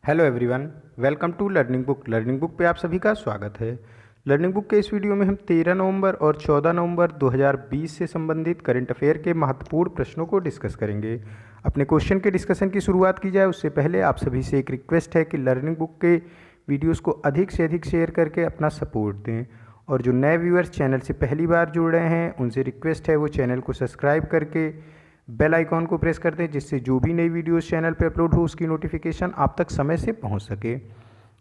Hello everyone, welcome to learning book पे आप सभी का स्वागत है। लर्निंग बुक के इस वीडियो में हम 13 नवंबर और 14 नवंबर 2020 से संबंधित करंट अफेयर के महत्वपूर्ण प्रश्नों को डिस्कस करेंगे। अपने क्वेश्चन के डिस्कशन की शुरुआत की जाए उससे पहले आप सभी से एक रिक्वेस्ट है कि लर्निंग बुक के वीडियोज़ को अधिक से अधिक शेयर करके अपना सपोर्ट दें। और जो नए व्यूअर्स चैनल से पहली बार जुड़ रहे हैं उनसे रिक्वेस्ट है वो चैनल को सब्सक्राइब करके बेल आइकॉन को प्रेस कर दें, जिससे जो भी नई वीडियोस चैनल पर अपलोड हो उसकी नोटिफिकेशन आप तक समय से पहुंच सके।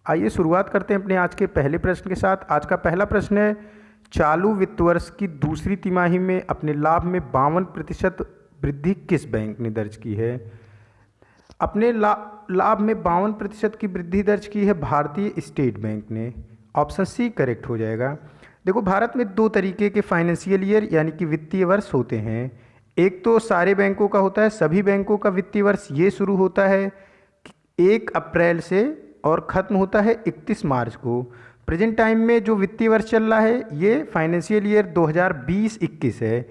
आइए शुरुआत करते हैं अपने आज के पहले प्रश्न के साथ। आज का पहला प्रश्न है, चालू वित्त वर्ष की दूसरी तिमाही में अपने लाभ में 52% वृद्धि किस बैंक ने दर्ज की है? अपने लाभ में 52% की वृद्धि दर्ज की है भारतीय स्टेट बैंक ने। ऑप्शन सी करेक्ट हो जाएगा। देखो, भारत में दो तरीके के फाइनेंशियल ईयर यानी कि वित्तीय वर्ष होते हैं। एक तो सारे बैंकों का होता है, सभी बैंकों का वित्तीय वर्ष ये शुरू होता है 1 अप्रैल से और ख़त्म होता है 31 मार्च को। प्रेजेंट टाइम में जो वित्तीय वर्ष चल रहा है ये फाइनेंशियल ईयर 2020-21 है।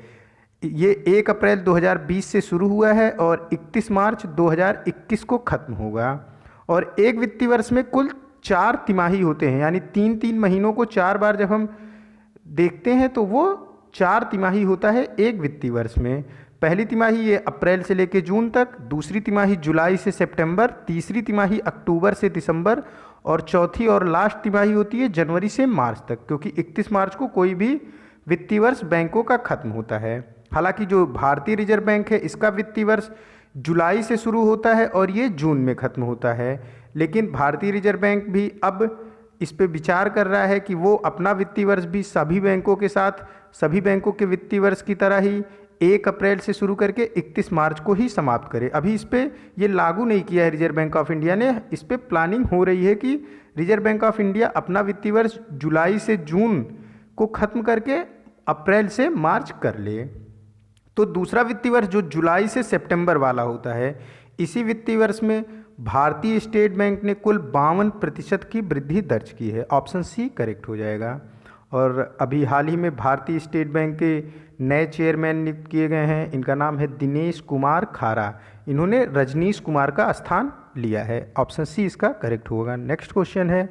ये 1 अप्रैल 2020 से शुरू हुआ है और 31 मार्च 2021 को ख़त्म होगा। और एक वित्तीय वर्ष में कुल 4 तिमाही होते हैं, यानी 3-3 महीनों को 4 बार जब हम देखते हैं तो वो 4 तिमाही होता है एक वित्तीय वर्ष में। पहली तिमाही ये अप्रैल से लेकर जून तक, दूसरी तिमाही जुलाई से सितंबर, तीसरी तिमाही अक्टूबर से दिसंबर और चौथी और लास्ट तिमाही होती है जनवरी से मार्च तक, क्योंकि 31 मार्च को कोई भी वित्तीय वर्ष बैंकों का खत्म होता है। हालांकि जो भारतीय रिजर्व बैंक है इसका वित्तीय वर्ष जुलाई से शुरू होता है और ये जून में खत्म होता है, लेकिन भारतीय रिजर्व बैंक भी अब इस पे विचार कर रहा है कि वो अपना वित्तीय वर्ष भी सभी बैंकों के साथ, सभी बैंकों के वित्तीय वर्ष की तरह ही 1 अप्रैल से शुरू करके 31 मार्च को ही समाप्त करे। अभी इस पे ये लागू नहीं किया है रिजर्व बैंक ऑफ इंडिया ने। इस पे प्लानिंग हो रही है कि रिजर्व बैंक ऑफ इंडिया अपना वित्तीय वर्ष जुलाई से जून को ख़त्म करके अप्रैल से मार्च कर ले। तो दूसरा वित्तीय वर्ष जो जुलाई से सितंबर वाला होता है, इसी वित्तीय वर्ष में भारतीय स्टेट बैंक ने कुल 52% की वृद्धि दर्ज की है। ऑप्शन सी करेक्ट हो जाएगा। और अभी हाल ही में भारतीय स्टेट बैंक के नए चेयरमैन नियुक्त किए गए हैं। इनका नाम है दिनेश कुमार खारा। इन्होंने रजनीश कुमार का स्थान लिया है। ऑप्शन सी इसका करेक्ट होगा। नेक्स्ट क्वेश्चन है,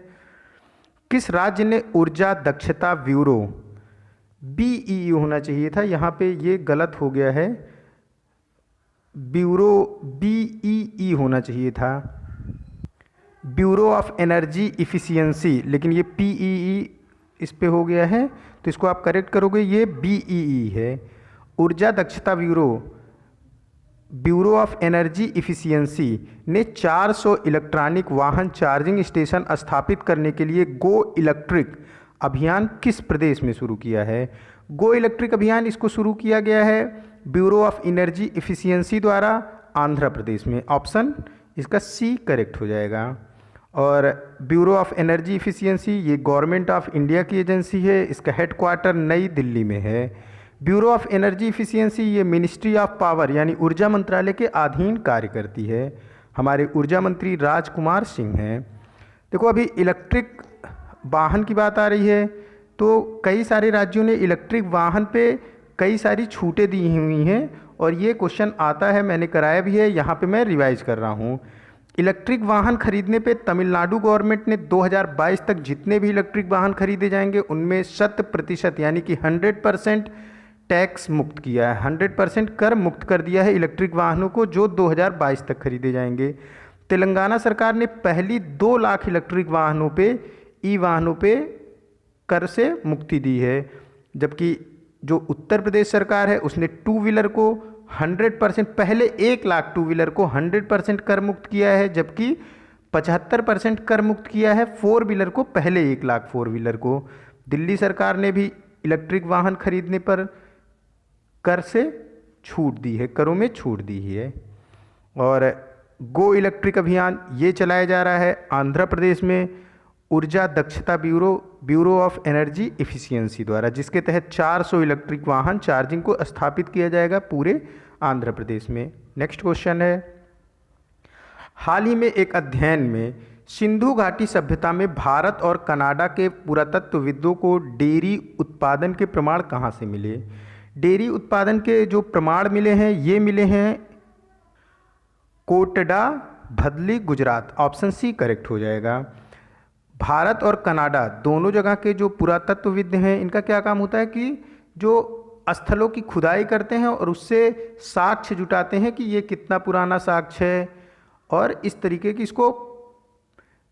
किस राज्य ने ऊर्जा दक्षता ब्यूरो, BEE होना चाहिए था, यहाँ पे ये गलत हो गया है, ब्यूरो BEE होना चाहिए था, ब्यूरो ऑफ एनर्जी इफ़िशियंसी, लेकिन ये PEE इस पे हो गया है, तो इसको आप करेक्ट करोगे, ये BEE है। ऊर्जा दक्षता ब्यूरो ऑफ एनर्जी इफ़िशियंसी ने 400 इलेक्ट्रॉनिक वाहन चार्जिंग स्टेशन स्थापित करने के लिए गो इलेक्ट्रिक अभियान किस प्रदेश में शुरू किया है? गो इलेक्ट्रिक अभियान इसको शुरू किया गया है ब्यूरो ऑफ एनर्जी इफ़िशियंसी द्वारा आंध्र प्रदेश में। ऑप्शन इसका सी करेक्ट हो जाएगा। और ब्यूरो ऑफ एनर्जी इफ़िशियंसी ये गवर्नमेंट ऑफ इंडिया की एजेंसी है, इसका हेडक्वार्टर नई दिल्ली में है। ब्यूरो ऑफ एनर्जी इफ़िशियंसी ये मिनिस्ट्री ऑफ पावर यानी ऊर्जा मंत्रालय के अधीन कार्य करती है। हमारे ऊर्जा मंत्री राजकुमार सिंह हैं। देखो, अभी इलेक्ट्रिक वाहन की बात आ रही है तो कई सारे राज्यों ने इलेक्ट्रिक वाहन पे कई सारी छूटें दी हुई हैं और ये क्वेश्चन आता है, मैंने कराया भी है, यहाँ पे मैं रिवाइज कर रहा हूँ। इलेक्ट्रिक वाहन खरीदने पे तमिलनाडु गवर्नमेंट ने 2022 तक जितने भी इलेक्ट्रिक वाहन खरीदे जाएंगे उनमें 100% यानी कि 100% टैक्स मुक्त किया है, 100% कर मुक्त कर दिया है इलेक्ट्रिक वाहनों को जो 2022 तक खरीदे जाएंगे। तेलंगाना सरकार ने पहली 2 लाख इलेक्ट्रिक वाहनों पे, ई वाहनों पे कर से मुक्ति दी है, जबकि जो उत्तर प्रदेश सरकार है उसने 2 व्हीलर को 100% पहले 1 लाख 2 व्हीलर को 100% कर मुक्त किया है, जबकि 75% कर मुक्त किया है 4 व्हीलर को, पहले 1 लाख 4 व्हीलर को। दिल्ली सरकार ने भी इलेक्ट्रिक वाहन खरीदने पर कर से छूट दी है, करों में छूट दी है। और गो इलेक्ट्रिक अभियान ये चलाया जा रहा है आंध्र प्रदेश में ऊर्जा दक्षता ब्यूरो ऑफ एनर्जी इफ़िशियंसी द्वारा, जिसके तहत 400 इलेक्ट्रिक वाहन चार्जिंग को स्थापित किया जाएगा पूरे आंध्र प्रदेश में। नेक्स्ट क्वेश्चन है, हाल ही में एक अध्ययन में सिंधु घाटी सभ्यता में भारत और कनाडा के पुरातत्वविदों को डेयरी उत्पादन के प्रमाण कहाँ से मिले? डेयरी उत्पादन के जो प्रमाण मिले हैं ये मिले हैं Kotda भदली Gujarat, option C correct हो जाएगा। भारत और कनाडा दोनों जगह के जो पुरातत्वविद हैं, इनका क्या काम होता है कि जो स्थलों की खुदाई करते हैं और उससे साक्ष्य जुटाते हैं कि ये कितना पुराना साक्ष्य है, और इस तरीके की इसको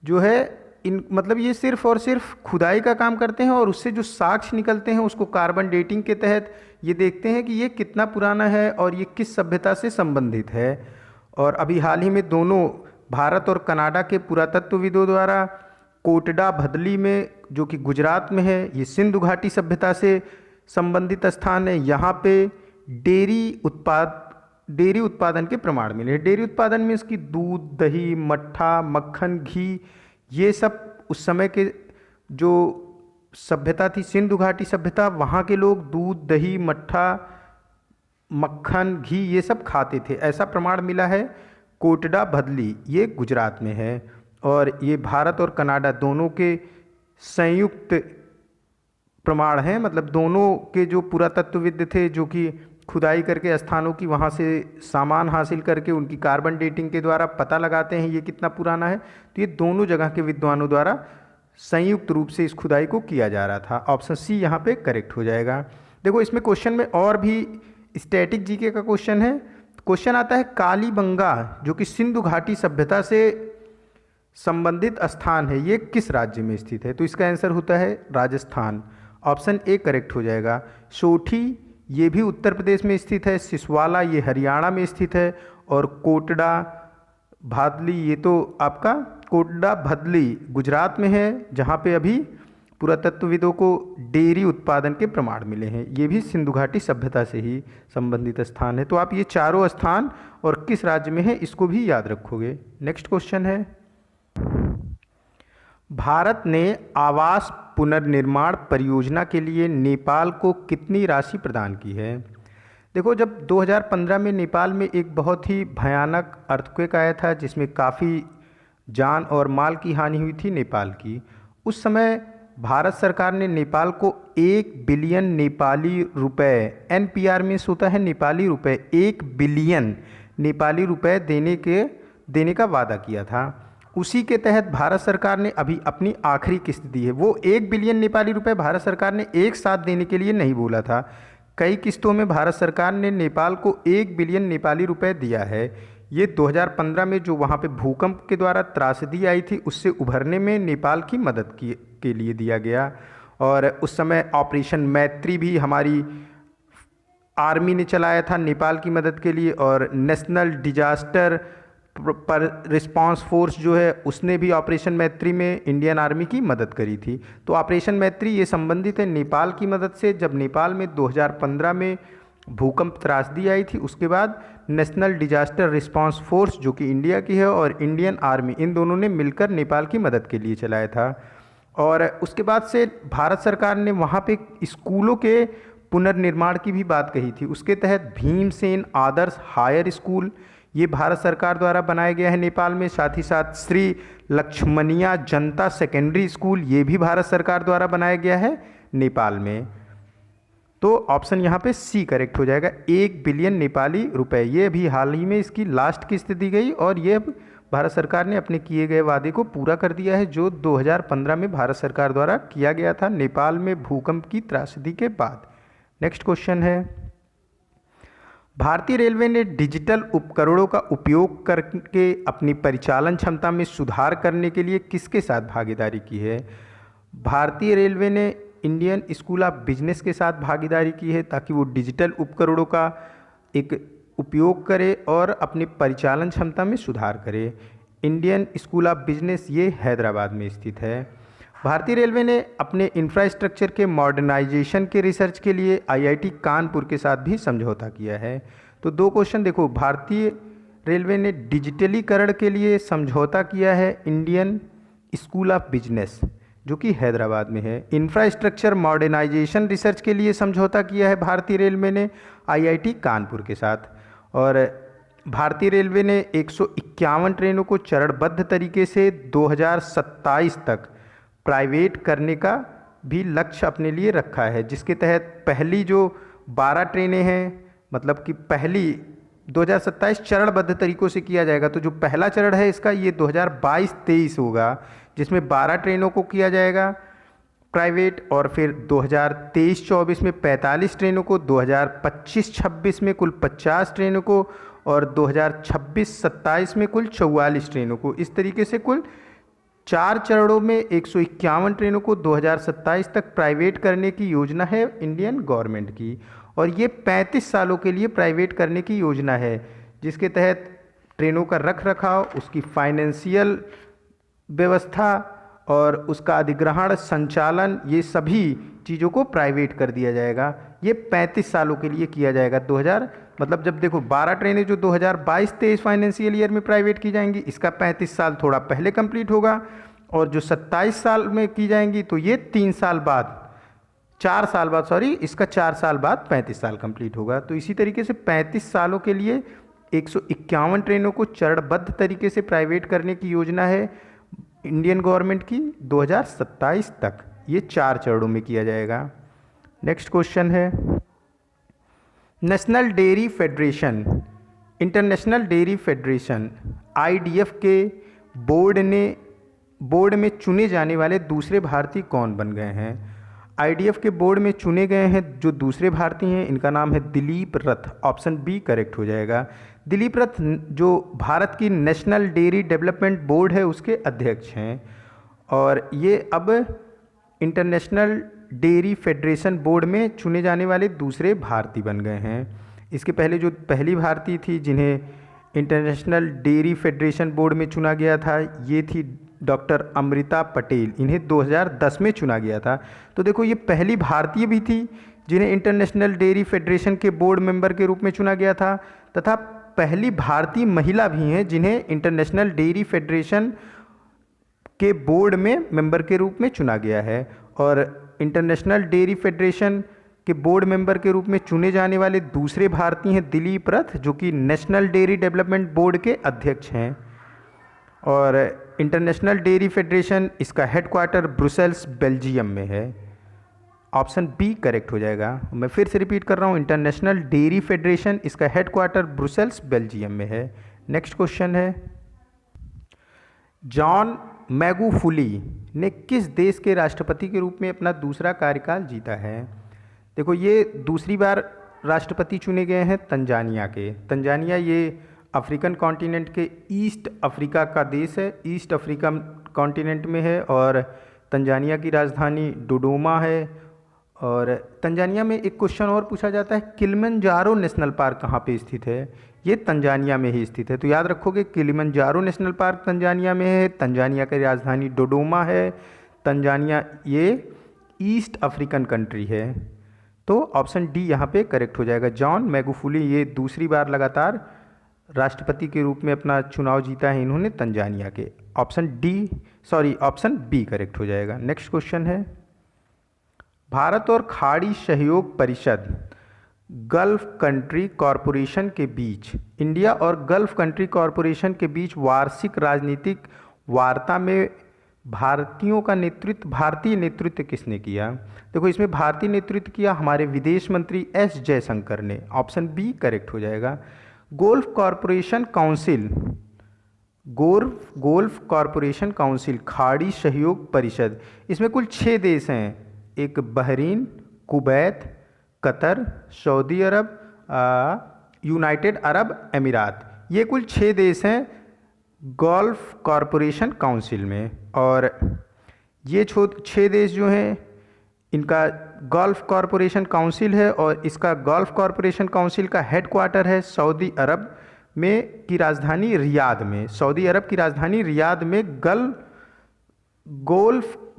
जो है इन मतलब ये सिर्फ और सिर्फ खुदाई का काम करते हैं और उससे जो साक्ष्य निकलते हैं उसको कार्बन डेटिंग के तहत ये देखते हैं कि ये कितना पुराना है और ये किस सभ्यता से संबंधित है। और अभी हाल ही में दोनों भारत और कनाडा के पुरातत्वविदों द्वारा कोटडा भदली में, जो कि गुजरात में है, ये सिंधु घाटी सभ्यता से संबंधित स्थान है, यहाँ पे डेयरी उत्पादन के प्रमाण मिले हैं। डेयरी उत्पादन में इसकी दूध, दही, मट्ठा, मक्खन, घी, ये सब उस समय के जो सभ्यता थी सिंधु घाटी सभ्यता, वहाँ के लोग दूध, दही, मट्ठा, मक्खन, घी ये सब खाते थे, ऐसा प्रमाण मिला है। कोटडा भदली ये गुजरात में है और ये भारत और कनाडा दोनों के संयुक्त प्रमाण हैं, मतलब दोनों के जो पुरातत्वविद थे जो कि खुदाई करके स्थानों की वहाँ से सामान हासिल करके उनकी कार्बन डेटिंग के द्वारा पता लगाते हैं ये कितना पुराना है। तो ये दोनों जगह के विद्वानों द्वारा संयुक्त रूप से इस खुदाई को किया जा रहा था। ऑप्शन सी यहाँ पे करेक्ट हो जाएगा। देखो इसमें क्वेश्चन में और भी स्टैटिक जीके का क्वेश्चन है। क्वेश्चन आता है कालीबंगा, जो कि सिंधु घाटी सभ्यता से संबंधित स्थान है, ये किस राज्य में स्थित है? तो इसका आंसर होता है राजस्थान। ऑप्शन ए करेक्ट हो जाएगा। सोठी ये भी उत्तर प्रदेश में स्थित है, सिसवाला ये हरियाणा में स्थित है, और कोटडा भादली ये तो आपका कोटडा भदली गुजरात में है, जहाँ पे अभी पुरातत्वविदों को डेयरी उत्पादन के प्रमाण मिले हैं। ये भी सिंधु घाटी सभ्यता से ही संबंधित स्थान है। तो आप ये चारों स्थान और किस राज्य में है इसको भी याद रखोगे। नेक्स्ट क्वेश्चन है, भारत ने आवास पुनर्निर्माण परियोजना के लिए नेपाल को कितनी राशि प्रदान की है? देखो जब 2015 में नेपाल में एक बहुत ही भयानक अर्थक्वेक आया था जिसमें काफ़ी जान और माल की हानि हुई थी नेपाल की, उस समय भारत सरकार ने नेपाल को 1 बिलियन नेपाली रुपए, एनपीआर में होता है नेपाली रुपए, 1 बिलियन नेपाली रुपए देने का वादा किया था। उसी के तहत भारत सरकार ने अभी अपनी आखिरी किस्त दी है। वो 1 बिलियन नेपाली रुपए भारत सरकार ने एक साथ देने के लिए नहीं बोला था, कई किस्तों में भारत सरकार ने नेपाल को 1 बिलियन नेपाली रुपए दिया है। ये 2015 में जो वहाँ पे भूकंप के द्वारा त्रासदी आई थी उससे उभरने में नेपाल की मदद के लिए दिया गया। और उस समय ऑपरेशन मैत्री भी हमारी आर्मी ने चलाया था नेपाल की मदद के लिए, और नेशनल डिजास्टर पर रिस्पांस फोर्स जो है उसने भी ऑपरेशन मैत्री में इंडियन आर्मी की मदद करी थी। तो ऑपरेशन मैत्री ये संबंधित है नेपाल की मदद से। जब नेपाल में 2015 में भूकंप त्रासदी आई थी उसके बाद नेशनल डिजास्टर रिस्पांस फोर्स जो कि इंडिया की है और इंडियन आर्मी, इन दोनों ने मिलकर नेपाल की मदद के लिए चलाया था। और उसके बाद से भारत सरकार ने वहाँ पे स्कूलों के पुनर्निर्माण की भी बात कही थी। उसके तहत भीमसेन आदर्श हायर स्कूल ये भारत सरकार द्वारा बनाया गया है नेपाल में। साथ ही साथ श्री लक्ष्मणिया जनता सेकेंडरी स्कूल ये भी भारत सरकार द्वारा बनाया गया है नेपाल में। तो ऑप्शन यहाँ पे सी करेक्ट हो जाएगा, 1 बिलियन नेपाली रुपए। ये भी हाल ही में इसकी लास्ट किस्त दी गई और ये भारत सरकार ने अपने किए गए वादे को पूरा कर दिया है जो 2015 में भारत सरकार द्वारा किया गया था नेपाल में भूकंप की त्रासदी के बाद। नेक्स्ट क्वेश्चन है, भारतीय रेलवे ने डिजिटल उपकरणों का उपयोग करके अपनी परिचालन क्षमता में सुधार करने के लिए किसके साथ भागीदारी की है? भारतीय रेलवे ने इंडियन स्कूल ऑफ बिजनेस के साथ भागीदारी की है ताकि वो डिजिटल उपकरणों का एक उपयोग करे और अपनी परिचालन क्षमता में सुधार करे। इंडियन स्कूल ऑफ बिजनेस ये हैदराबाद में स्थित है। भारतीय रेलवे ने अपने इंफ्रास्ट्रक्चर के मॉडर्नाइजेशन के रिसर्च के लिए आईआईटी कानपुर के साथ भी समझौता किया है। तो दो क्वेश्चन देखो, भारतीय रेलवे ने डिजिटलीकरण के लिए समझौता किया है इंडियन स्कूल ऑफ बिजनेस जो कि हैदराबाद में है। इंफ्रास्ट्रक्चर मॉडर्नाइजेशन रिसर्च के लिए समझौता किया है भारतीय रेलवे ने आईआईटी कानपुर के साथ। और भारतीय रेलवे ने 151 ट्रेनों को चरणबद्ध तरीके से 2027 तक प्राइवेट करने का भी लक्ष्य अपने लिए रखा है, जिसके तहत पहली जो 12 ट्रेनें हैं, मतलब कि पहली 2027 चरणबद्ध तरीकों से किया जाएगा। तो जो पहला चरण है इसका ये 2022-23 होगा, जिसमें 12 ट्रेनों को किया जाएगा प्राइवेट, और फिर 2023-24 में 45 ट्रेनों को, 2025-26 में कुल 50 ट्रेनों को, और 2026-27 में कुल 44 ट्रेनों को। इस तरीके से कुल 4 चरणों में 151 ट्रेनों को 2027 तक प्राइवेट करने की योजना है इंडियन गवर्नमेंट की, और ये 35 सालों के लिए प्राइवेट करने की योजना है, जिसके तहत ट्रेनों का रख रखाव, उसकी फाइनेंशियल व्यवस्था और उसका अधिग्रहण, संचालन, ये सभी चीज़ों को प्राइवेट कर दिया जाएगा। ये 35 सालों के लिए किया जाएगा। 2000 मतलब जब देखो 12 ट्रेनें जो 2022-23 फाइनेंशियल ईयर में प्राइवेट की जाएंगी, इसका 35 साल थोड़ा पहले कंप्लीट होगा, और जो 27 साल में की जाएंगी तो ये 3 साल बाद, 4 साल बाद, सॉरी, इसका 4 साल बाद 35 साल कंप्लीट होगा। तो इसी तरीके से 35 सालों के लिए 151 ट्रेनों को चरणबद्ध तरीके से प्राइवेट करने की योजना है इंडियन गवर्नमेंट की 2027 तक। ये 4 चरणों में किया जाएगा। नेक्स्ट क्वेश्चन है, national dairy federation, international dairy federation IDF के बोर्ड में चुने जाने वाले दूसरे भारतीय कौन बन गए हैं? IDF के बोर्ड में चुने गए हैं जो दूसरे भारतीय हैं, इनका नाम है Dilip Rath. Option B correct हो जाएगा। दिलीप रथ जो भारत की नेशनल डेयरी डेवलपमेंट बोर्ड है उसके अध्यक्ष हैं, और ये अब इंटरनेशनल डेयरी फेडरेशन बोर्ड में चुने जाने वाले दूसरे भारतीय बन गए हैं। इसके पहले जो पहली भारतीय थी जिन्हें इंटरनेशनल डेयरी फेडरेशन बोर्ड में चुना गया था, ये थी डॉक्टर अमृता पटेल। इन्हें 2010 में चुना गया था। तो देखो ये पहली भारतीय भी थी जिन्हें इंटरनेशनल डेयरी फेडरेशन के बोर्ड मेंबर के रूप में चुना गया था, तथा पहली भारतीय महिला भी हैं जिन्हें इंटरनेशनल डेयरी फेडरेशन के बोर्ड में मेंबर के रूप में चुना गया है। और इंटरनेशनल डेयरी फेडरेशन के बोर्ड मेंबर के रूप में चुने जाने वाले दूसरे भारतीय हैं दिलीप रथ, जो कि नेशनल डेयरी डेवलपमेंट बोर्ड के अध्यक्ष हैं। और इंटरनेशनल डेयरी फेडरेशन, इसका हेडक्वार्टर ब्रुसेल्स बेल्जियम में है। ऑप्शन बी करेक्ट हो जाएगा। मैं फिर से रिपीट कर रहा हूँ, इंटरनेशनल डेयरी फेडरेशन, इसका हेडक्वार्टर ब्रुसेल्स बेल्जियम में है। नेक्स्ट क्वेश्चन है, जॉन मैगुफुली ने किस देश के राष्ट्रपति के रूप में अपना दूसरा कार्यकाल जीता है? देखो ये दूसरी बार राष्ट्रपति चुने गए हैं तंजानिया के। तंजानिया ये अफ्रीकन कॉन्टिनेंट के ईस्ट अफ्रीका का देश है, ईस्ट अफ्रीका कॉन्टिनेंट में है, और तंजानिया की राजधानी डोडोमा है। और तंजानिया में एक क्वेश्चन और पूछा जाता है, किलिमंजारो नेशनल पार्क कहाँ पे स्थित है? ये तंजानिया में ही स्थित है। तो याद रखोगे किलिमंजारो नेशनल पार्क तंजानिया में है, तंजानिया की राजधानी डोडोमा है, तंजानिया ये ईस्ट अफ्रीकन कंट्री है। तो ऑप्शन डी यहाँ पे करेक्ट हो जाएगा। जॉन मैगुफुली ये दूसरी बार लगातार राष्ट्रपति के रूप में अपना चुनाव जीता है इन्होंने तंजानिया के। ऑप्शन बी करेक्ट हो जाएगा। नेक्स्ट क्वेश्चन है, भारत और खाड़ी सहयोग परिषद गल्फ कंट्री कॉरपोरेशन के बीच, इंडिया और गल्फ कंट्री कॉरपोरेशन के बीच वार्षिक राजनीतिक वार्ता में भारतीय नेतृत्व किसने किया? देखो इसमें भारतीय नेतृत्व किया हमारे विदेश मंत्री एस जयशंकर ने। ऑप्शन बी करेक्ट हो जाएगा। गोल्फ कॉरपोरेशन काउंसिल खाड़ी सहयोग परिषद, इसमें कुल 6 देश हैं, एक बहरीन, कुवैत, कतर, सऊदी अरब, यूनाइटेड अरब अमीरात। ये कुल 6 देश हैं गल्फ कॉरपोरेशन काउंसिल में। और ये 6 देश जो हैं इनका गल्फ कॉरपोरेशन काउंसिल है, और इसका गल्फ कॉरपोरेशन काउंसिल का हेडक्वार्टर है सऊदी अरब में की राजधानी रियाद में। सऊदी अरब की राजधानी रियाद में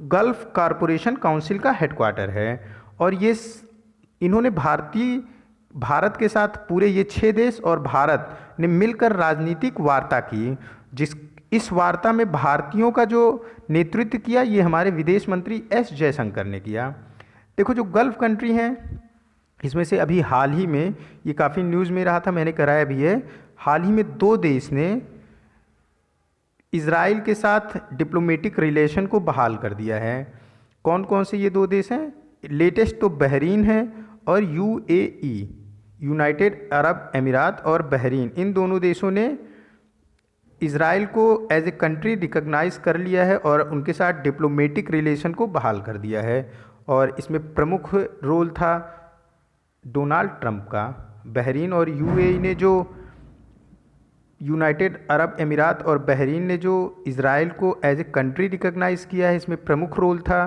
गल्फ कॉरपोरेशन काउंसिल का हेडक्वार्टर है। और ये इन्होंने भारत के साथ पूरे ये 6 देश और भारत ने मिलकर राजनीतिक वार्ता की, इस वार्ता में भारतीयों का जो नेतृत्व किया ये हमारे विदेश मंत्री एस जयशंकर ने किया। देखो जो गल्फ कंट्री हैं इसमें से अभी हाल ही में, ये काफ़ी न्यूज़ में रहा था, मैंने कराया भी है, हाल ही में 2 देश ने इजराइल के साथ डिप्लोमेटिक रिलेशन को बहाल कर दिया है। कौन कौन से ये 2 देश हैं? लेटेस्ट तो बहरीन है और UAE। यूनाइटेड अरब अमीरात और बहरीन, इन दोनों देशों ने इज़राइल को एज ए कंट्री रिकॉग्नाइज कर लिया है और उनके साथ डिप्लोमेटिक रिलेशन को बहाल कर दिया है। और इसमें प्रमुख रोल था डोनाल्ड ट्रंप का। बहरीन और यूएई ने जो यूनाइटेड अरब अमीरात और बहरीन ने जो इज़राइल को एज ए कंट्री रिकॉग्नाइज़ किया है, इसमें प्रमुख रोल था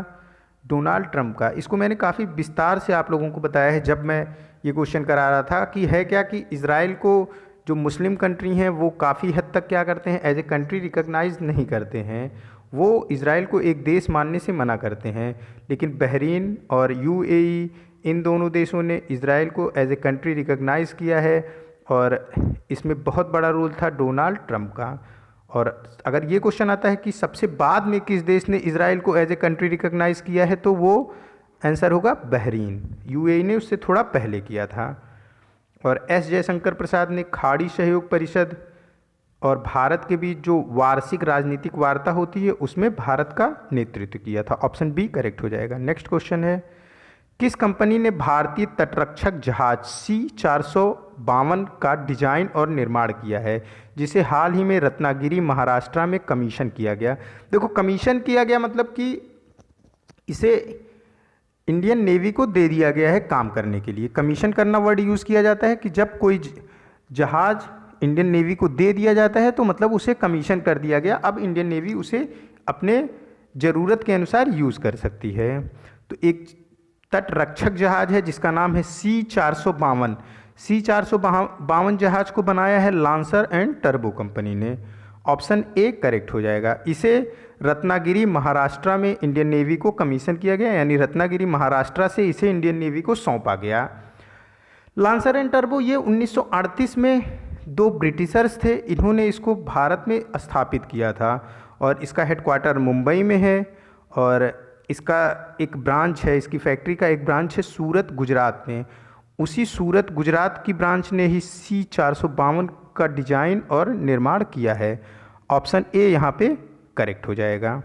डोनाल्ड ट्रंप का। इसको मैंने काफ़ी विस्तार से आप लोगों को बताया है जब मैं ये क्वेश्चन करा रहा था कि है क्या कि इज़राइल को जो मुस्लिम कंट्री हैं वो काफ़ी हद तक क्या करते हैं, एज ए कंट्री रिकॉग्नाइज नहीं करते हैं, वो इज़राइल को एक देश मानने से मना करते हैं। लेकिन बहरीन और यूएई, इन दोनों देशों ने इज़राइल को एज ए कंट्री रिकॉग्नाइज़ किया है और इसमें बहुत बड़ा रोल था डोनाल्ड ट्रंप का। और अगर ये क्वेश्चन आता है कि सबसे बाद में किस देश ने इज़राइल को एज ए कंट्री रिकॉग्नाइज़ किया है, तो वो आंसर होगा बहरीन। यूएई ने उससे थोड़ा पहले किया था। और एस जयशंकर प्रसाद ने खाड़ी सहयोग परिषद और भारत के बीच जो वार्षिक राजनीतिक वार्ता होती है उसमें भारत का नेतृत्व किया था। ऑप्शन बी करेक्ट हो जाएगा। नेक्स्ट क्वेश्चन है, किस कंपनी ने भारतीय तटरक्षक जहाज C-452 का डिजाइन और निर्माण किया है, जिसे हाल ही में रत्नागिरी महाराष्ट्र में कमीशन किया गया। देखो, कमीशन किया गया मतलब कि इसे इंडियन नेवी को दे दिया गया है काम करने के लिए। कमीशन करना वर्ड यूज़ किया जाता है कि जब कोई जहाज इंडियन नेवी को दे दिया जाता है तो मतलब उसे कमीशन कर दिया गया, अब इंडियन नेवी उसे अपने ज़रूरत के अनुसार यूज़ कर सकती है। तो एक तटरक्षक जहाज है जिसका नाम है C-452। C-452 जहाज को बनाया है लांसर एंड टर्बो कंपनी ने। ऑप्शन ए करेक्ट हो जाएगा। इसे रत्नागिरी महाराष्ट्र में इंडियन नेवी को कमीशन किया गया, यानी रत्नागिरी महाराष्ट्र से इसे इंडियन नेवी को सौंपा गया। लांसर एंड टर्बो ये 1938 में दो ब्रिटिशर्स थे, इन्होंने इसको भारत में स्थापित किया था और इसका हेडक्वार्टर मुंबई में है और इसका एक ब्रांच है, इसकी फैक्ट्री का एक ब्रांच है सूरत गुजरात में। उसी सूरत गुजरात की ब्रांच ने ही C-452 का डिजाइन और निर्माण किया है। ऑप्शन ए यहाँ पे करेक्ट हो जाएगा।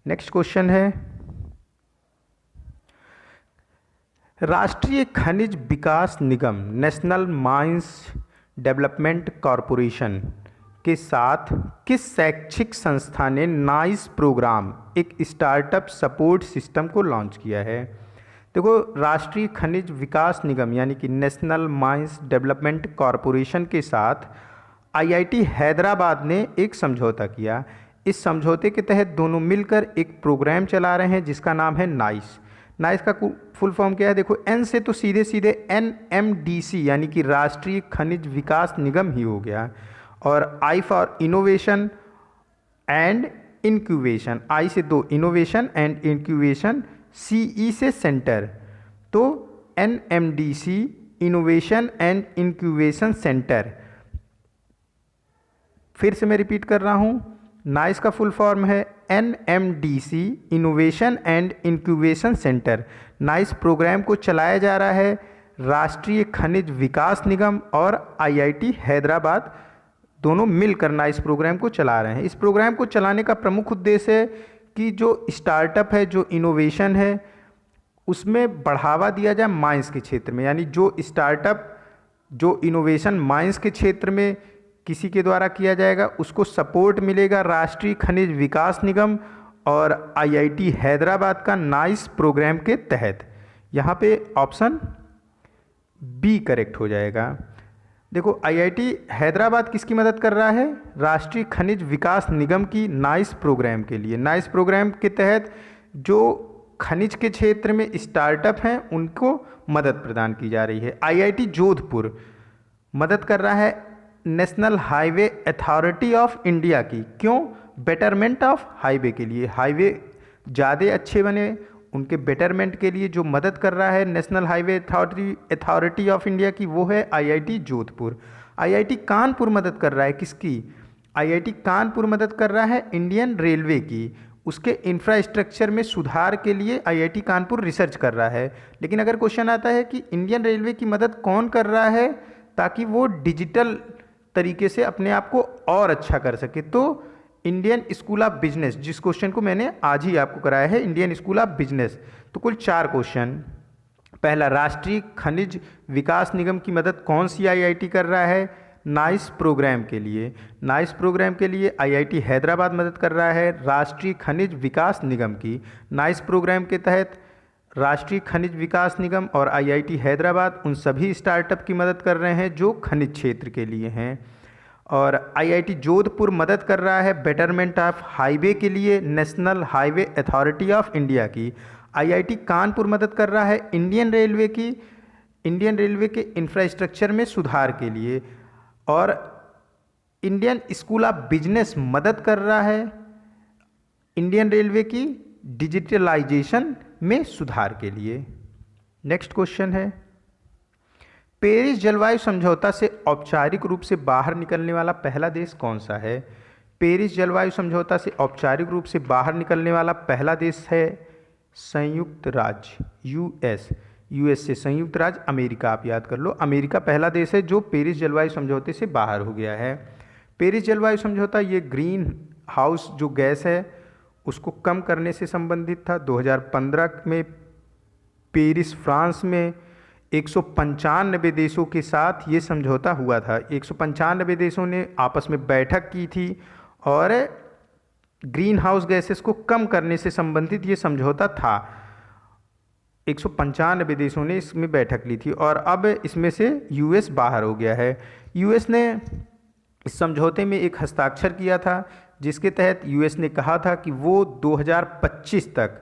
नेक्स्ट क्वेश्चन है, राष्ट्रीय खनिज विकास निगम नेशनल माइंस डेवलपमेंट कॉरपोरेशन के साथ किस शैक्षिक संस्था ने नाइस प्रोग्राम, एक स्टार्टअप सपोर्ट सिस्टम को लॉन्च किया है। देखो, राष्ट्रीय खनिज विकास निगम यानी कि नेशनल माइंस डेवलपमेंट कॉरपोरेशन के साथ आईआईटी हैदराबाद ने एक समझौता किया। इस समझौते के तहत दोनों मिलकर एक प्रोग्राम चला रहे हैं जिसका नाम है नाइस। नाइस का फुल फॉर्म क्या है? देखो, एन से तो सीधे सीधे NMDC यानी कि राष्ट्रीय खनिज विकास निगम ही हो गया, और I for innovation and incubation, आई से दो इनोवेशन एंड इंक्यूबेशन, CE से सेंटर, तो NMDC innovation and incubation centre. फिर से मैं रिपीट कर रहा हूँ, नाइस का फुल फॉर्म है NMDC innovation and incubation centre. Nice program को चलाया जा रहा है राष्ट्रीय खनिज विकास निगम और IIT हैदराबाद, दोनों मिलकर नाइस प्रोग्राम को चला रहे हैं। इस प्रोग्राम को चलाने का प्रमुख उद्देश्य है कि जो स्टार्टअप है, जो इनोवेशन है, उसमें बढ़ावा दिया जाए माइंस के क्षेत्र में, यानी जो स्टार्टअप, जो इनोवेशन माइंस के क्षेत्र में किसी के द्वारा किया जाएगा उसको सपोर्ट मिलेगा राष्ट्रीय खनिज विकास निगम और IIT हैदराबाद का नाइस प्रोग्राम के तहत। यहाँ पे ऑप्शन बी करेक्ट हो जाएगा। देखो, IIT हैदराबाद किसकी मदद कर रहा है? राष्ट्रीय खनिज विकास निगम की नाइस प्रोग्राम के लिए। नाइस प्रोग्राम के तहत जो खनिज के क्षेत्र में स्टार्टअप हैं उनको मदद प्रदान की जा रही है। IIT जोधपुर मदद कर रहा है national highway authority of India की। क्यों? बेटरमेंट ऑफ हाईवे के लिए, हाईवे ज़्यादा अच्छे बने उनके बेटरमेंट के लिए जो मदद कर रहा है national highway authority of India की, वो है IIT जोधपुर। IIT कानपुर मदद कर रहा है किसकी? IIT कानपुर मदद कर रहा है इंडियन रेलवे की, उसके इंफ्रास्ट्रक्चर में सुधार के लिए IIT कानपुर रिसर्च कर रहा है। लेकिन अगर क्वेश्चन आता है कि इंडियन रेलवे की मदद कौन कर रहा है ताकि वो डिजिटल तरीके से अपने आप को और अच्छा कर सके, तो इंडियन स्कूल ऑफ बिजनेस, जिस क्वेश्चन को मैंने आज ही आपको कराया है, इंडियन स्कूल ऑफ बिजनेस। तो कुल 4 क्वेश्चन। पहला, राष्ट्रीय खनिज विकास निगम की मदद कौन सी आईआईटी कर रहा है? नाइस प्रोग्राम के लिए। नाइस प्रोग्राम के लिए आईआईटी हैदराबाद मदद कर रहा है राष्ट्रीय खनिज विकास निगम की। नाइस प्रोग्राम के तहत राष्ट्रीय खनिज विकास निगम और आईआईटी हैदराबाद उन सभी स्टार्टअप की मदद कर रहे हैं जो खनिज क्षेत्र के लिए हैं। और आईआईटी जोधपुर मदद कर रहा है बेटरमेंट ऑफ हाईवे के लिए national highway authority of India की। आईआईटी कानपुर मदद कर रहा है इंडियन रेलवे की, इंडियन रेलवे के इंफ्रास्ट्रक्चर में सुधार के लिए। और इंडियन स्कूल ऑफ बिजनेस मदद कर रहा है इंडियन रेलवे की डिजिटलाइजेशन में सुधार के लिए। नेक्स्ट क्वेश्चन है, पेरिस जलवायु समझौता से औपचारिक रूप से बाहर निकलने वाला पहला देश कौन सा है? पेरिस जलवायु समझौता से औपचारिक रूप से बाहर निकलने वाला पहला देश है संयुक्त राज्य, यूएस से संयुक्त राज्य अमेरिका। आप याद कर लो, अमेरिका पहला देश है जो पेरिस जलवायु समझौते से बाहर हो गया है। पेरिस जलवायु समझौता ये ग्रीन हाउस जो गैस है उसको कम करने से संबंधित था। 2015 में पेरिस फ्रांस में 195 देशों के साथ ये समझौता हुआ था। 195 देशों ने आपस में बैठक की थी और ग्रीन हाउस गैसेस को कम करने से संबंधित ये समझौता था। 195 देशों ने इसमें बैठक ली थी और अब इसमें से यूएस बाहर हो गया है। यूएस ने इस समझौते में एक हस्ताक्षर किया था जिसके तहत यूएस ने कहा था कि वो 2025 तक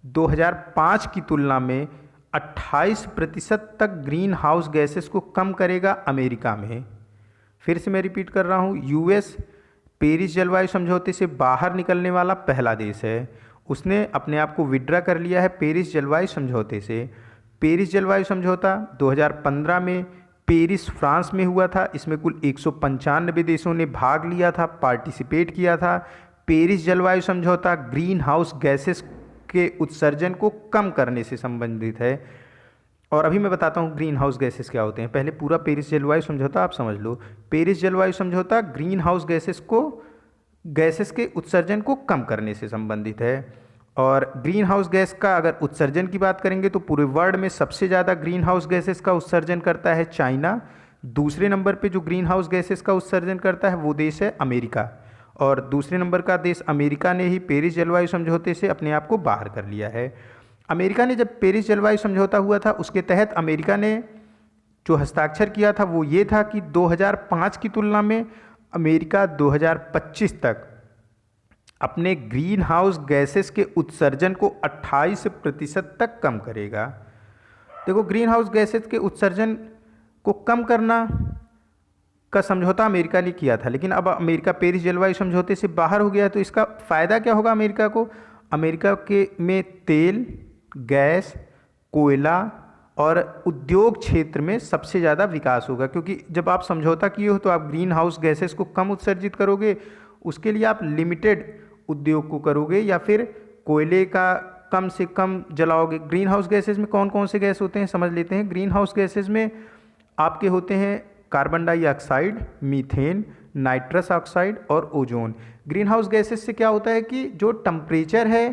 2005 की तुलना में 28% तक ग्रीन हाउस गैसेस को कम करेगा अमेरिका में। फिर से मैं रिपीट कर रहा हूँ, यूएस पेरिस जलवायु समझौते से बाहर निकलने वाला पहला देश है। उसने अपने आप को विड्रा कर लिया है पेरिस जलवायु समझौते से। पेरिस जलवायु समझौता 2015 में पेरिस फ्रांस में हुआ था। इसमें कुल 195 देशों ने भाग लिया था, पार्टिसिपेट किया था। पेरिस जलवायु समझौता ग्रीन हाउस गैसेस के उत्सर्जन को कम करने से संबंधित है। और अभी मैं बताता हूँ ग्रीन हाउस गैसेस क्या होते हैं। पहले पूरा पेरिस जलवायु समझौता आप समझ लो। पेरिस जलवायु समझौता ग्रीन हाउस गैसेस के उत्सर्जन को कम करने से संबंधित है। और ग्रीन हाउस गैस का अगर उत्सर्जन की बात करेंगे तो पूरे वर्ल्ड में सबसे ज़्यादा ग्रीन हाउस गैसेस का उत्सर्जन करता है चाइना। दूसरे नंबर पे जो ग्रीन हाउस गैसेस का उत्सर्जन करता है वो देश है अमेरिका। और दूसरे नंबर का देश अमेरिका ने ही पेरिस जलवायु समझौते से अपने आप को बाहर कर लिया है। अमेरिका ने जब पेरिस जलवायु समझौता हुआ था उसके तहत अमेरिका ने जो हस्ताक्षर किया था वो ये था कि 2005 की तुलना में अमेरिका 2025 तक अपने ग्रीन हाउस गैसेस के उत्सर्जन को 28% तक कम करेगा। देखो, ग्रीन हाउस गैसेस के उत्सर्जन को कम करना का समझौता अमेरिका ने किया था, लेकिन अब अमेरिका पेरिस जलवायु समझौते से बाहर हो गया है। तो इसका फ़ायदा क्या होगा अमेरिका को? अमेरिका के में तेल, गैस, कोयला और उद्योग क्षेत्र में सबसे ज़्यादा विकास होगा, क्योंकि जब आप समझौता किए हो तो आप ग्रीन हाउस गैसेस को कम उत्सर्जित करोगे। उसके लिए आप लिमिटेड उद्योग को करोगे या फिर कोयले का कम से कम जलाओगे। ग्रीन हाउस गैसेस में कौन कौन से गैस होते हैं समझ लेते हैं। ग्रीन हाउस गैसेस में आपके होते हैं carbon dioxide, methane, nitrous oxide और ओजोन। ग्रीन हाउस गैसेस से क्या होता है कि जो टेम्परेचर है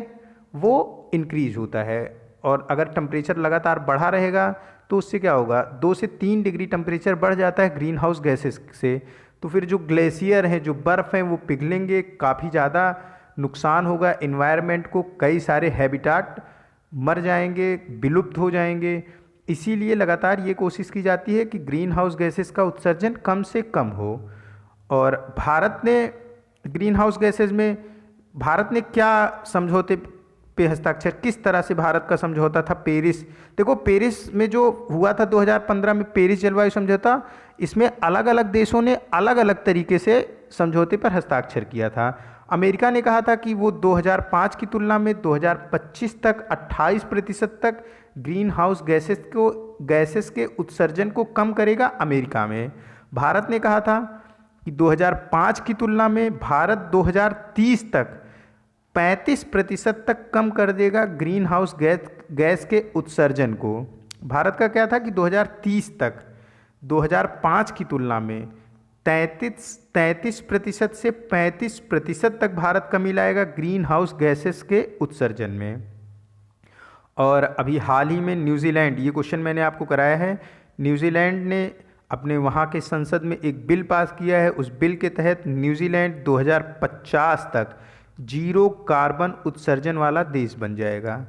वो इंक्रीज होता है, और अगर टेम्परेचर लगातार बढ़ा रहेगा तो उससे क्या होगा, 2 से 3 डिग्री टेम्परेचर बढ़ जाता है ग्रीन हाउस गैसेस से। तो फिर जो ग्लेशियर हैं, जो बर्फ़ हैं, वो पिघलेंगे, काफ़ी ज़्यादा नुकसान होगा एनवायरनमेंट को, कई सारे हैबिटाट मर जाएंगे, विलुप्त हो जाएंगे। इसीलिए लगातार ये कोशिश की जाती है कि ग्रीन हाउस गैसेस का उत्सर्जन कम से कम हो। और भारत ने ग्रीन हाउस गैसेस में भारत ने क्या समझौते पे हस्ताक्षर, किस तरह से भारत का समझौता था पेरिस? देखो, पेरिस में जो हुआ था 2015 में पेरिस जलवायु समझौता, इसमें अलग अलग देशों ने अलग अलग तरीके से समझौते पर हस्ताक्षर किया था। अमेरिका ने कहा था कि वो 2005 की तुलना में 2025 तक 28% तक ग्रीन हाउस गैसेस के उत्सर्जन को कम करेगा अमेरिका में। भारत ने कहा था कि 2005 की तुलना में भारत 2030 तक 35% तक कम कर देगा ग्रीन हाउस गैस के उत्सर्जन को। भारत का क्या था कि 2030 तक 2005 की तुलना में 33% से 35% तक भारत कमी लाएगा ग्रीन हाउस गैसेस के उत्सर्जन में। और अभी हाल ही में न्यूजीलैंड, ये क्वेश्चन मैंने आपको कराया है, न्यूजीलैंड ने अपने वहाँ के संसद में एक बिल पास किया है। उस बिल के तहत न्यूजीलैंड 2050 तक जीरो कार्बन उत्सर्जन वाला देश बन जाएगा।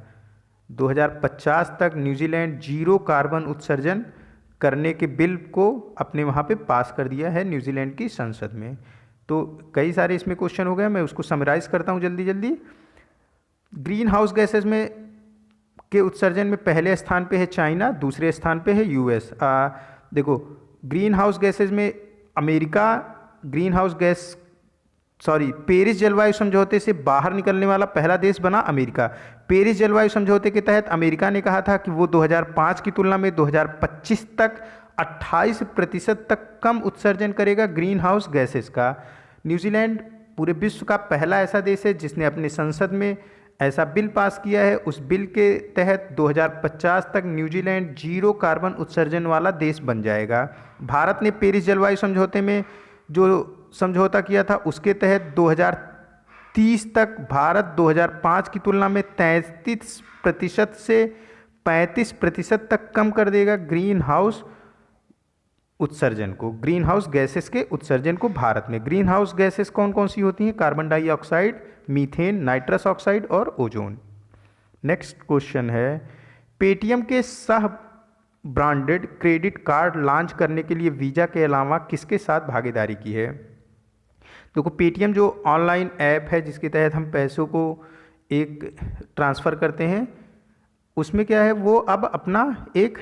2050 तक न्यूजीलैंड जीरो कार्बन उत्सर्जन करने के बिल को अपने वहाँ पे पास कर दिया है न्यूजीलैंड की संसद में। तो कई सारे इसमें क्वेश्चन हो गए, मैं उसको समराइज़ करता हूँ जल्दी जल्दी। ग्रीन हाउस गैसेज में के उत्सर्जन में पहले स्थान पे है चाइना, दूसरे स्थान पे है यूएस। देखो, ग्रीन हाउस गैसेज में America green house gas Paris जलवायु समझौते से बाहर निकलने वाला पहला देश बना अमेरिका। पेरिस जलवायु समझौते के तहत अमेरिका ने कहा था कि वो 2005 की तुलना में 2025 तक 28% तक कम उत्सर्जन करेगा ग्रीन हाउस गैसेस का। न्यूजीलैंड पूरे विश्व का पहला ऐसा देश है जिसने अपने संसद में ऐसा बिल पास किया है। उस बिल के तहत 2050 तक न्यूजीलैंड जीरो कार्बन उत्सर्जन वाला देश बन जाएगा। भारत ने पेरिस जलवायु समझौते में जो समझौता किया था उसके तहत 2030 तक भारत 2005 की तुलना में 33% से 35% तक कम कर देगा ग्रीन हाउस उत्सर्जन को, ग्रीन हाउस गैसेस के उत्सर्जन को भारत में। ग्रीन हाउस गैसेस कौन कौन सी होती हैं? Carbon dioxide, methane, nitrous oxide और ओजोन। नेक्स्ट क्वेश्चन है, पेटीएम के सह ब्रांडेड क्रेडिट कार्ड लॉन्च करने के लिए वीज़ा के अलावा किसके साथ भागीदारी की है? देखो, पेटीएम जो ऑनलाइन ऐप है जिसके तहत हम पैसों को एक ट्रांसफ़र करते हैं, उसमें क्या है, वो अब अपना एक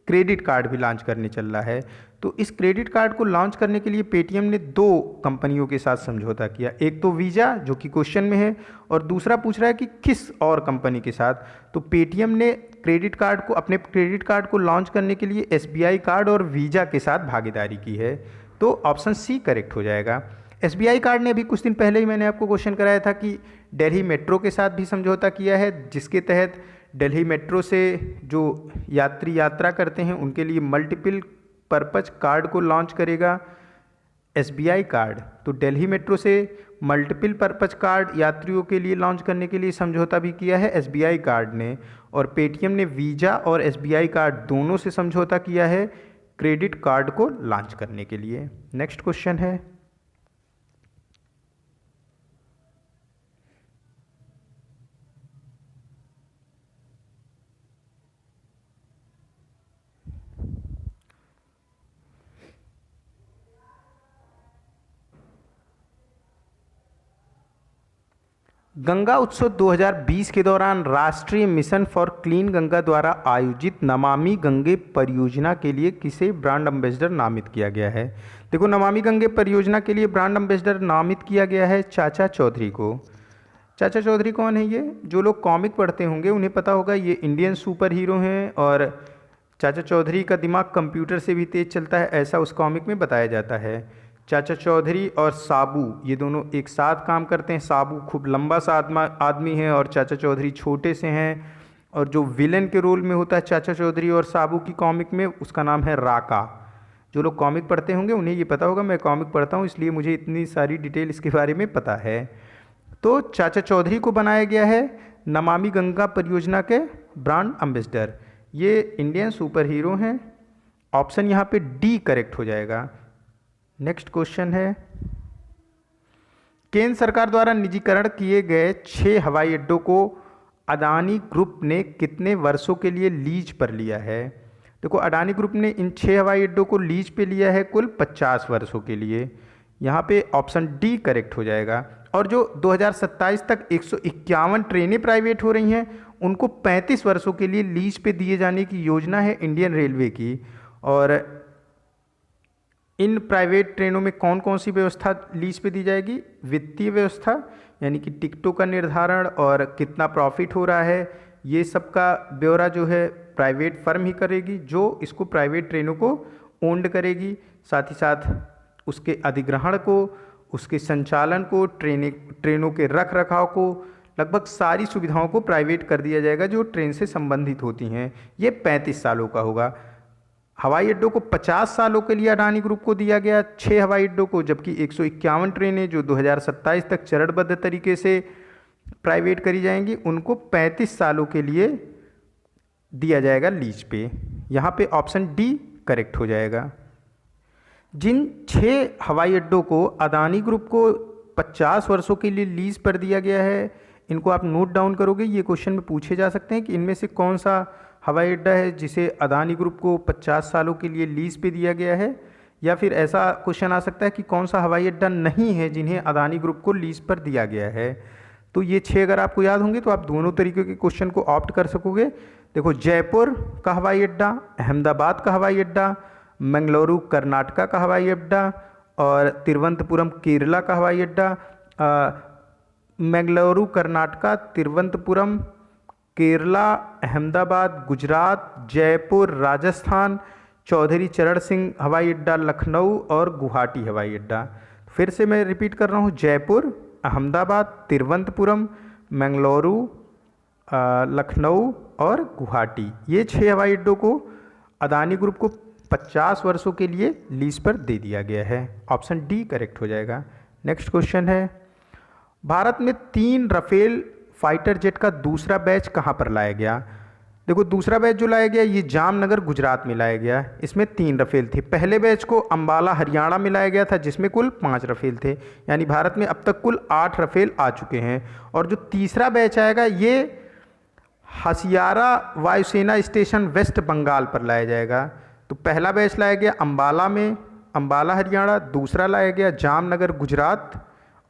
क्रेडिट कार्ड भी लॉन्च करने चल रहा है। तो इस क्रेडिट कार्ड को लॉन्च करने के लिए पेटीएम ने दो कंपनियों के साथ समझौता किया। एक तो वीज़ा जो कि क्वेश्चन में है, और दूसरा पूछ रहा है कि किस और कंपनी के साथ। तो पेटीएम ने अपने क्रेडिट कार्ड को लॉन्च करने के लिए एसबीआई कार्ड और वीज़ा के साथ भागीदारी की है। तो ऑप्शन सी करेक्ट हो जाएगा। एसबीआई कार्ड ने अभी कुछ दिन पहले ही मैंने आपको क्वेश्चन कराया था कि दिल्ली मेट्रो के साथ भी समझौता किया है, जिसके तहत दिल्ली मेट्रो से जो यात्री यात्रा करते हैं उनके लिए मल्टीपल पर्पज कार्ड को लॉन्च करेगा एसबीआई कार्ड। तो दिल्ली मेट्रो से मल्टीपल पर्पज कार्ड यात्रियों के लिए लॉन्च करने के लिए समझौता भी किया है एसबीआई कार्ड ने, और पेटीएम ने वीज़ा और एसबीआई कार्ड दोनों से समझौता किया है क्रेडिट कार्ड को लॉन्च करने के लिए। नेक्स्ट क्वेश्चन है, गंगा उत्सव 2020 के दौरान राष्ट्रीय मिशन फॉर क्लीन गंगा द्वारा आयोजित नमामि गंगे परियोजना के लिए किसे ब्रांड एम्बेसडर नामित किया गया है? देखो, नमामि गंगे परियोजना के लिए ब्रांड एम्बेसडर नामित किया गया है चाचा चौधरी को। चाचा चौधरी कौन है? ये जो लोग कॉमिक पढ़ते होंगे उन्हें पता होगा, ये इंडियन सुपर हीरो हैं, और चाचा चौधरी का दिमाग कंप्यूटर से भी तेज चलता है, ऐसा उस कॉमिक में बताया जाता है। चाचा चौधरी और साबू ये दोनों एक साथ काम करते हैं। साबू खूब लंबा सा आदमी है और चाचा चौधरी छोटे से हैं, और जो विलेन के रोल में होता है चाचा चौधरी और साबू की कॉमिक में, उसका नाम है राका। जो लोग कॉमिक पढ़ते होंगे उन्हें ये पता होगा, मैं कॉमिक पढ़ता हूँ इसलिए मुझे इतनी सारी डिटेल इसके बारे में पता है। तो चाचा चौधरी को बनाया गया है नमामि गंगा परियोजना के ब्रांड एम्बेसडर। ये इंडियन सुपर हीरो हैं। ऑप्शन यहाँ पे डी करेक्ट हो जाएगा। नेक्स्ट क्वेश्चन है, केंद्र सरकार द्वारा निजीकरण किए गए 6 हवाई अड्डों को अडानी ग्रुप ने कितने वर्षों के लिए लीज पर लिया है? देखो, अडानी ग्रुप ने इन 6 हवाई अड्डों को लीज पे लिया है कुल 50 वर्षों के लिए। यहाँ पे ऑप्शन डी करेक्ट हो जाएगा। और जो 2027 तक 151 ट्रेनें प्राइवेट हो रही हैं, उनको 35 वर्षों के लिए लीज पे दिए जाने की योजना है इंडियन रेलवे की। और इन प्राइवेट ट्रेनों में कौन कौन सी व्यवस्था लीज पे दी जाएगी? वित्तीय व्यवस्था, यानी कि टिकटों का निर्धारण और कितना प्रॉफिट हो रहा है, ये सब का ब्यौरा जो है प्राइवेट फर्म ही करेगी, जो इसको प्राइवेट ट्रेनों को ओन्ड करेगी। साथ ही साथ उसके अधिग्रहण को, उसके संचालन को, ट्रेनों के रख रखाव को, लगभग सारी सुविधाओं को प्राइवेट कर दिया जाएगा जो ट्रेन से संबंधित होती हैं। ये 35 सालों का होगा। हवाई अड्डों को 50 सालों के लिए अडानी ग्रुप को दिया गया, 6 हवाई अड्डों को, जबकि 151 ट्रेनें जो 2027 तक चरणबद्ध तरीके से प्राइवेट करी जाएंगी, उनको 35 सालों के लिए दिया जाएगा लीज पे। यहाँ पे ऑप्शन डी करेक्ट हो जाएगा। जिन 6 हवाई अड्डों को अदानी ग्रुप को 50 वर्षों के लिए लीज पर दिया गया है, इनको आप नोट डाउन करोगे, ये क्वेश्चन में पूछे जा सकते हैं कि इनमें से कौन सा हवाई अड्डा है जिसे अदानी ग्रुप को 50 सालों के लिए लीज पे दिया गया है, या फिर ऐसा क्वेश्चन आ सकता है कि कौन सा हवाई अड्डा नहीं है जिन्हें अदानी ग्रुप को लीज पर दिया गया है। तो ये 6 अगर आपको याद होंगे तो आप दोनों तरीके के क्वेश्चन को ऑप्ट कर सकोगे। देखो, जयपुर का हवाई अड्डा, अहमदाबाद का हवाई अड्डा, मंगलुरु कर्नाटका का हवाई अड्डा और तिरुवनंतपुरम केरला का हवाई अड्डा। मंगलुरु कर्नाटका, तिरुवनंतपुरम केरला, अहमदाबाद गुजरात, जयपुर राजस्थान, चौधरी चरण सिंह हवाई अड्डा लखनऊ और गुवाहाटी हवाई अड्डा। फिर से मैं रिपीट कर रहा हूँ, जयपुर, अहमदाबाद, तिरुवनंतपुरम, मंगलुरु, लखनऊ और गुवाहाटी, ये 6 हवाई अड्डों को अदानी ग्रुप को 50 वर्षों के लिए लीज पर दे दिया गया है। ऑप्शन डी करेक्ट हो जाएगा। नेक्स्ट क्वेश्चन है, भारत में 3 राफेल फाइटर जेट का दूसरा बैच कहाँ पर लाया गया। देखो, दूसरा बैच जो लाया गया ये जामनगर गुजरात में लाया गया। इसमें 3 राफेल थे। पहले बैच को अंबाला हरियाणा में लाया गया था जिसमें कुल 5 राफेल थे, यानी भारत में अब तक कुल 8 राफेल आ चुके हैं। और जो तीसरा बैच आएगा ये हसियारा वायुसेना स्टेशन वेस्ट बंगाल पर लाया जाएगा। तो पहला बैच लाया गया अंबाला में, अंबाला हरियाणा, दूसरा लाया गया Jamnagar Gujarat,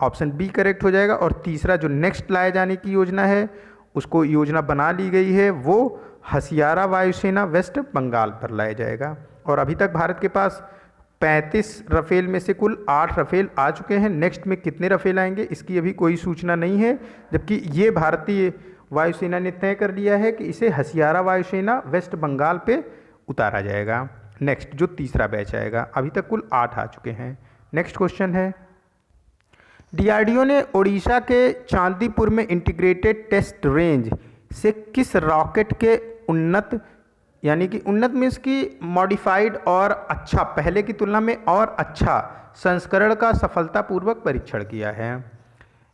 option B correct हो जाएगा। और तीसरा जो नेक्स्ट लाए जाने की योजना है, उसको योजना बना ली गई है, वो हसियारा वायुसेना वेस्ट बंगाल पर लाया जाएगा। और अभी तक भारत के पास 35 राफेल में से कुल 8 राफेल आ चुके हैं। नेक्स्ट में कितने राफेल आएंगे इसकी अभी कोई सूचना नहीं है, जबकि ये भारतीय वायुसेना ने तय कर लिया है कि इसे हसियारा वायुसेना वेस्ट बंगाल पे उतारा जाएगा। नेक्स्ट जो तीसरा बैच आएगा, अभी तक कुल 8 आ चुके हैं। नेक्स्ट क्वेश्चन है, डीआरडीओ ने ओडिशा के चांदीपुर में इंटीग्रेटेड टेस्ट रेंज से किस रॉकेट के उन्नत, यानी कि उन्नत मीन्स की मॉडिफाइड और अच्छा, पहले की तुलना में और अच्छा संस्करण का सफलतापूर्वक परीक्षण किया है।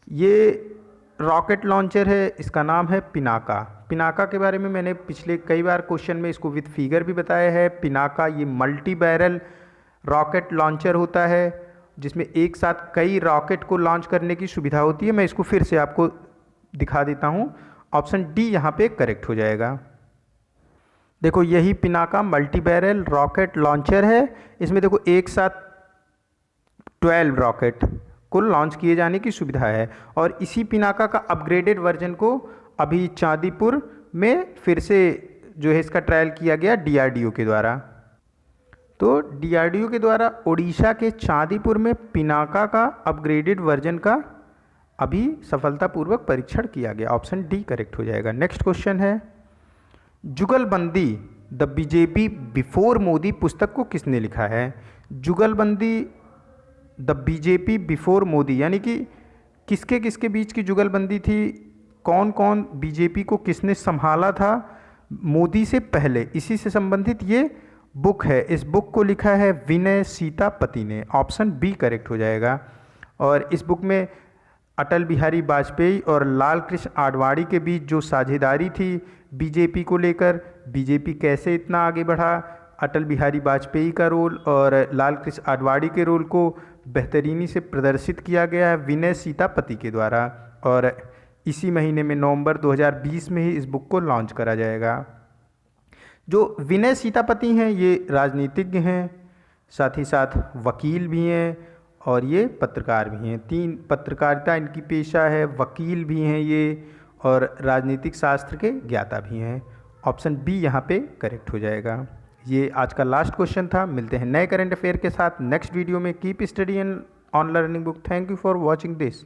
ये रॉकेट लॉन्चर है, इसका नाम है पिनाका। पिनाका के बारे में मैंने पिछले कई बार क्वेश्चन में इसको विद फिगर भी बताया है। पिनाका ये मल्टी बैरल रॉकेट लॉन्चर होता है जिसमें एक साथ कई रॉकेट को लॉन्च करने की सुविधा होती है। मैं इसको फिर से आपको दिखा देता हूँ। ऑप्शन डी यहाँ पे करेक्ट हो जाएगा। देखो, यही Pinaka multi barrel rocket launcher है। इसमें देखो एक साथ 12 रॉकेट को लॉन्च किए जाने की सुविधा है। और इसी पिनाका का अपग्रेडेड वर्जन को अभी चांदीपुर में फिर से जो है इसका ट्रायल किया गया डीआरडीओ के द्वारा। तो डीआरडीओ के द्वारा ओडिशा के चांदीपुर में पिनाका का अपग्रेडेड वर्जन का अभी सफलतापूर्वक परीक्षण किया गया। ऑप्शन डी करेक्ट हो जाएगा। नेक्स्ट क्वेश्चन है, जुगलबंदी द बीजेपी बिफोर मोदी पुस्तक को किसने लिखा है। जुगलबंदी द बीजेपी बिफोर मोदी, यानी कि किसके किसके बीच की जुगलबंदी थी, कौन कौन बीजेपी को किसने संभाला था मोदी से पहले, इसी से संबंधित ये बुक है। इस बुक को लिखा है विनय सीतापति ने। ऑप्शन बी करेक्ट हो जाएगा। और इस बुक में अटल बिहारी वाजपेयी और लाल कृष्ण आडवाणी के बीच जो साझेदारी थी बीजेपी को लेकर, बीजेपी कैसे इतना आगे बढ़ा, अटल बिहारी वाजपेयी का रोल और लाल कृष्ण आडवाणी के रोल को बेहतरीनी से प्रदर्शित किया गया है विनय सीतापति के द्वारा। और इसी महीने में नवंबर 2020 में ही इस बुक को लॉन्च करा जाएगा। जो विनय सीतापति हैं ये राजनीतिज्ञ हैं, साथ ही साथ वकील भी हैं और ये पत्रकार भी हैं। 3 पत्रकारिता इनकी पेशा है, वकील भी हैं ये और राजनीतिक शास्त्र के ज्ञाता भी हैं। ऑप्शन बी यहाँ पे करेक्ट हो जाएगा। ये आज का लास्ट क्वेश्चन था। मिलते हैं नए करंट अफेयर के साथ नेक्स्ट वीडियो में। Keep study on learning book. Thank you for watching this.